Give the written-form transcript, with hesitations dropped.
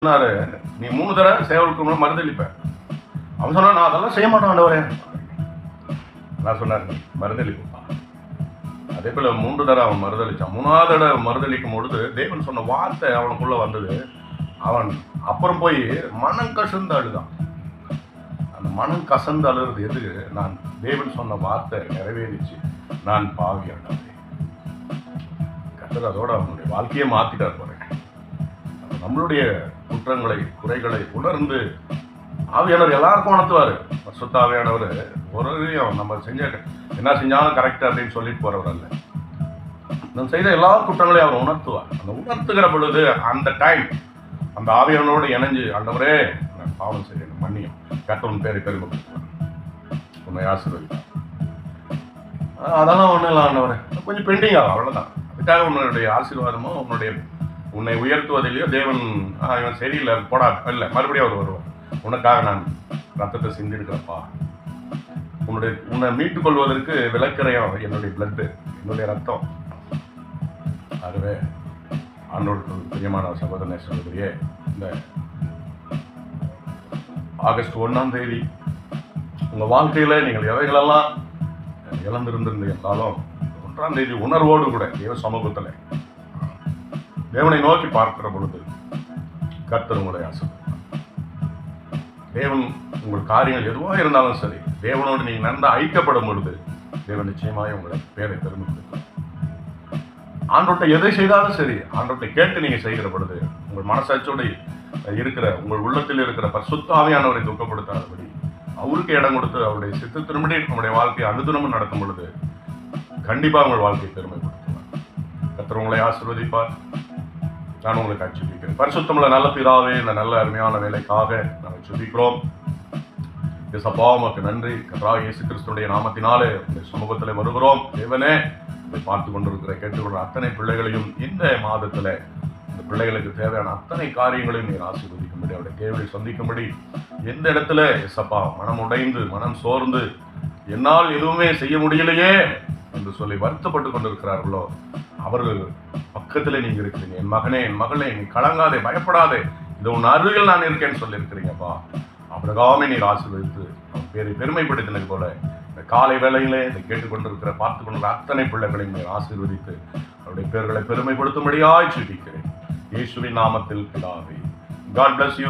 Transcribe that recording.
சொன்னாரு, நீ 3 தடவை சேவலுக்கு மருந்தளிப்ப. அவன் சொன்னா, நான் அதெல்லாம் செய்ய மாட்டேன் ஆண்டவரே. நான் சொன்னார், மருந்தளிப்பா. அதே போல 3 தடவை அவன் மறுதளிச்சான். 3வது தடவை மறுதளிக்கும் பொழுது தேவன் சொன்ன வார்த்தை அவனுக்குள்ள வந்தது. அவன் அப்புறம் போய் மனம் கசந்து அழுதான். அந்த மனம் கசந்து அழுறது எது? நான் தேவன் சொன்ன வார்த்தை நிறைவேறிச்சு, நான் பாவி ஆண்டவரே. கர்த்தர் அதோட அவனுடைய வாழ்க்கையை மாத்திட்டார் பாருங்க. நம்மளுடைய குற்றங்களை குறைகளை உணர்ந்து ஆவியானவர் எல்லாருக்கும் உணர்த்துவார். பரிசுத்த ஆவியானவர் ஒருவரையும் நம்ம என்ன செஞ்சாலும் கரெக்ட் அப்படின்னு சொல்லிட்டு போறவர் அல்ல. நம்ம செய்த எல்லா குற்றங்களையும் அவர் உணர்த்துவார். அந்த உணர்த்துகிற பொழுது அந்த டைம் அந்த ஆவியானவரோடு இணைஞ்சு, ஆண்டவரே நான் பாவம் செய்யணும், மன்னியும், கர்த்தரின் பேரை பெருமைப்படுத்துவார், உன்னை ஆசீர்வதிப்பார். அதெல்லாம் ஒன்றும் இல்லை ஆண்டவரே, கொஞ்சம் பெண்டிங் ஆகும், அவ்வளோதான். அதுக்காக உன்னுடைய ஆசீர்வாதமோ உன்னை உயர்த்துவதிலேயோ தேவன் இவன் சரியில்லை போடா இல்லை, மறுபடியும் அவர் வருவார். உனக்காக நான் ரத்தத்தை சிந்திருக்கிறப்பா, உன்னை மீட்டுக் கொள்வதற்கு விளக்கிறையும் என்னுடைய பிளட்டு, என்னுடைய ரத்தம். ஆகவே ஆண்டவருக்கு பிரியமான சகோதரனை சகோதரியே, இந்த ஆகஸ்ட் 1ஆம் தேதி உங்கள் வாழ்க்கையில் நீங்கள் எவைகளெல்லாம் இழந்திருந்திருந்த என்றாலும் 1ஆம் தேதி உணர்வோடு கூட தேவ சமூகத்தில் தேவனை நோக்கி பார்க்கிற பொழுது கர்த்தர் உங்களை ஆசீர்வதிப்பார். தேவன் உங்கள் காரியங்கள் எதுவாக இருந்தாலும் சரி, தேவனோடு நீங்கள் நன்றாக ஐக்கியப்படும் பொழுது தேவன் நிச்சயமாக உங்களை பேரை பெருமைப்படுத்துவார். ஆண்டவர்கிட்ட எதை செய்தாலும் சரி, ஆண்டவர்கிட்ட கேட்டு நீங்கள் செய்கிற பொழுது உங்கள் மனசாட்சியோடு இருக்கிற உங்கள் உள்ளத்தில் இருக்கிற பரிசுத்த ஆவியானவரை துக்கப்படுத்தாதபடி அவருக்கு இடம் கொடுத்து அவருடைய சித்தத்தின்படி நம்முடைய வாழ்க்கையை அனுதினமும் நடக்கும் பொழுது கண்டிப்பாக உங்கள் வாழ்க்கையை பெருமைப்படுத்துவார். கர்த்தர் உங்களை ஆசீர்வதிப்பார். நான் உங்களுக்கு அச்சுபிக்கிறேன். பரிசுத்தமுள்ள நல்ல பிதாவே, இந்த நல்ல அருமையான வேலைக்காக நாங்கள் சுபிக்கிறோம். இயேசப்பா உமக்கு நன்றி. கர்த்தராகிய இயேசு கிறிஸ்துவினுடைய நாமத்தினாலே உங்களுடைய சமூகத்தில் வருகிறோம். தேவனே, இதை பார்த்து கொண்டிருக்கிற கேட்டுக்கொண்ட அத்தனை பிள்ளைகளையும் இந்த மாதத்தில் இந்த பிள்ளைகளுக்கு தேவையான அத்தனை காரியங்களையும் நீர் ஆசீர்வதிக்கும்படி, அவருடைய தேவையை சந்திக்கும்படி, எந்த இடத்துல இயேசப்பா மனம் உடைந்து மனம் சோர்ந்து என்னால் எதுவுமே செய்ய முடியலையே என்று சொல்லி வருத்தப்பட்டு கொண்டிருக்கிறார்களோ அவர்கள் பக்கத்தில் நீங்க இருக்கிறீங்க. என் மகனே, என் மகளே, நீ கலங்காதே, பயப்படாதே, இது உன் அருகில் நான் இருக்கேன்னு சொல்லியிருக்கிறீங்கப்பா. ஆபிரகாமை நீர் ஆசீர்வதித்து அவன் பேரை பெருமைப்படுத்தினது போல இந்த காலை வேளையிலே இதை கேட்டுக்கொண்டிருக்கிற பார்த்து கொண்டிருக்கிற அத்தனை பிள்ளைகளையும் நீர் ஆசீர்வதித்து அவருடைய பேர்களை பெருமைப்படுத்தும்படியாய் ஜெபிக்கிறேன். இயேசுவின் நாமத்தில் பிதாவே. God bless you.